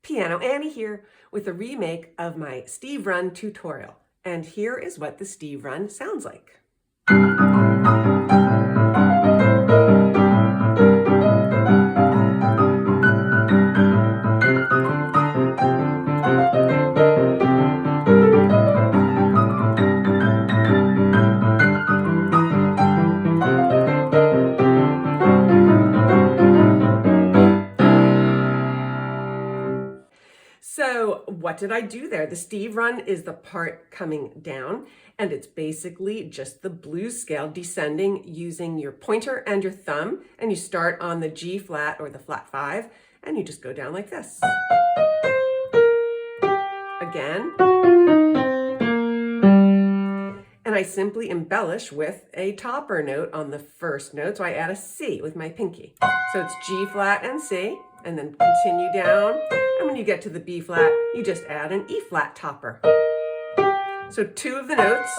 Piano Annie here with a remake of my Steve Run tutorial. And here is what the Steve Run sounds like. So what did I do there? The Steve Run is the part coming down, and it's basically just the blues scale descending using your pointer and your thumb, and you start on the G flat or the flat 5, and you just go down like this. Again. And I simply embellish with a topper note on the first note, so I add a C with my pinky. So it's G flat and C, and then continue down. And when you get to the B flat, you just add an E flat topper. So 2 of the notes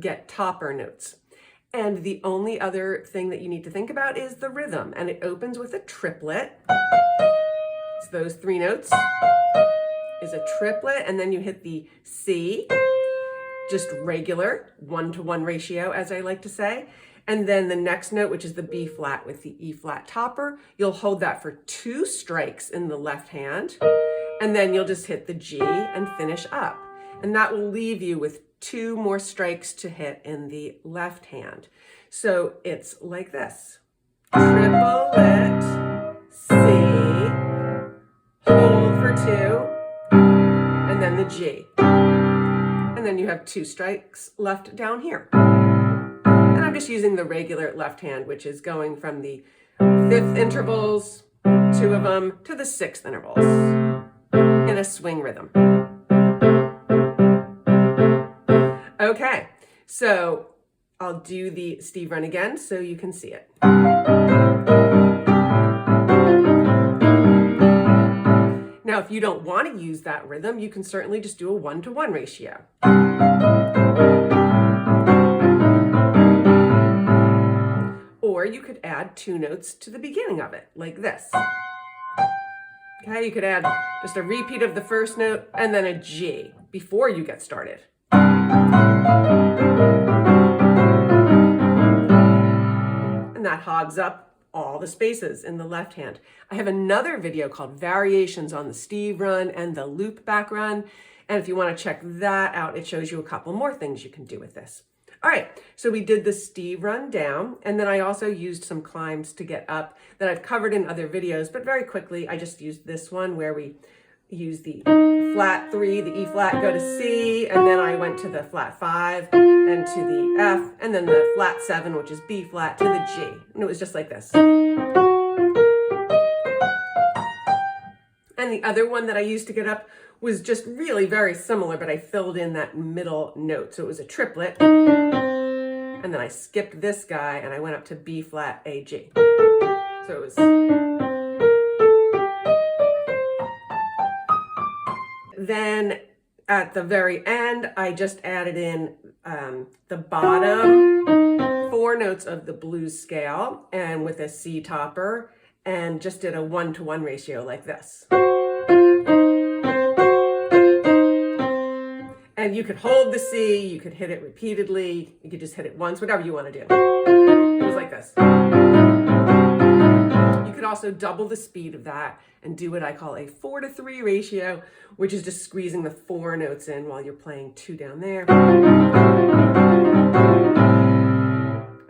get topper notes. And the only other thing that you need to think about is the rhythm. And it opens with a triplet. So those 3 notes is a triplet. And then you hit the C, just regular 1-to-1 ratio, as I like to say. And then the next note, which is the B flat with the E flat topper, you'll hold that for 2 strikes in the left hand, and then you'll just hit the G and finish up. And that will leave you with 2 more strikes to hit in the left hand. So it's like this. Triplet, C, hold for 2, and then the G. And then you have 2 strikes left down here. And I'm just using the regular left hand, which is going from the 5th intervals, 2 of them, to the 6th intervals in a swing rhythm. Okay, so I'll do the Steve Run again so you can see it. Now, if you don't want to use that rhythm, you can certainly just do a 1-to-1 ratio. Or you could add 2 notes to the beginning of it, like this. Okay, you could add just a repeat of the first note and then a G before you get started. And that hogs up all the spaces in the left hand. I have another video called Variations on the Steve Run and the Loop Back Run. And if you want to check that out, it shows you a couple more things you can do with this. All right, so we did the Steve Run down, and then I also used some climbs to get up that I've covered in other videos, but very quickly, I just used this one where we use the flat 3, the E flat, go to C, and then I went to the flat 5 and to the F, and then the flat 7, which is B flat, to the G. And it was just like this. And the other one that I used to get up was just really very similar, but I filled in that middle note. So it was a triplet. And then I skipped this guy and I went up to B flat, A, G. So it was. Then at the very end, I just added in the bottom 4 notes of the blues scale and with a C topper, and just did a 1-to-1 ratio like this. And you could hold the C, you could hit it repeatedly, you could just hit it once, whatever you want to do. It was like this. You could also double the speed of that and do what I call a 4-to-3 ratio, which is just squeezing the 4 notes in while you're playing 2 down there.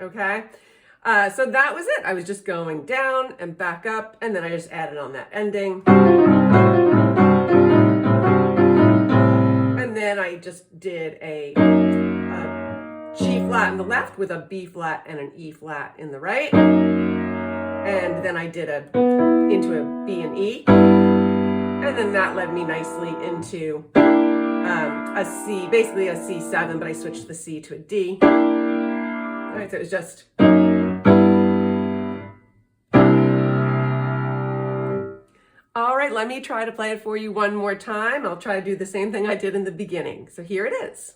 Okay, so that was it. I was just going down and back up, and then I just added on that ending. And then I just did a G flat in the left with a B flat and an E flat in the right. And then I did into a B and E. And then that led me nicely into a C, basically a C7, but I switched the C to a D. All right, so it was just. All right, let me try to play it for you one more time. I'll try to do the same thing I did in the beginning. So here it is.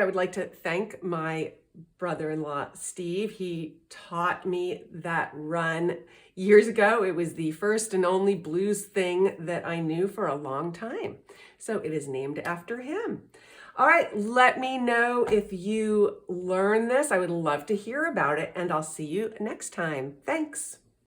I would like to thank my brother-in-law, Steve. He taught me that run years ago. It was the first and only blues thing that I knew for a long time. So it is named after him. All right, let me know if you learn this. I would love to hear about it, and I'll see you next time. Thanks.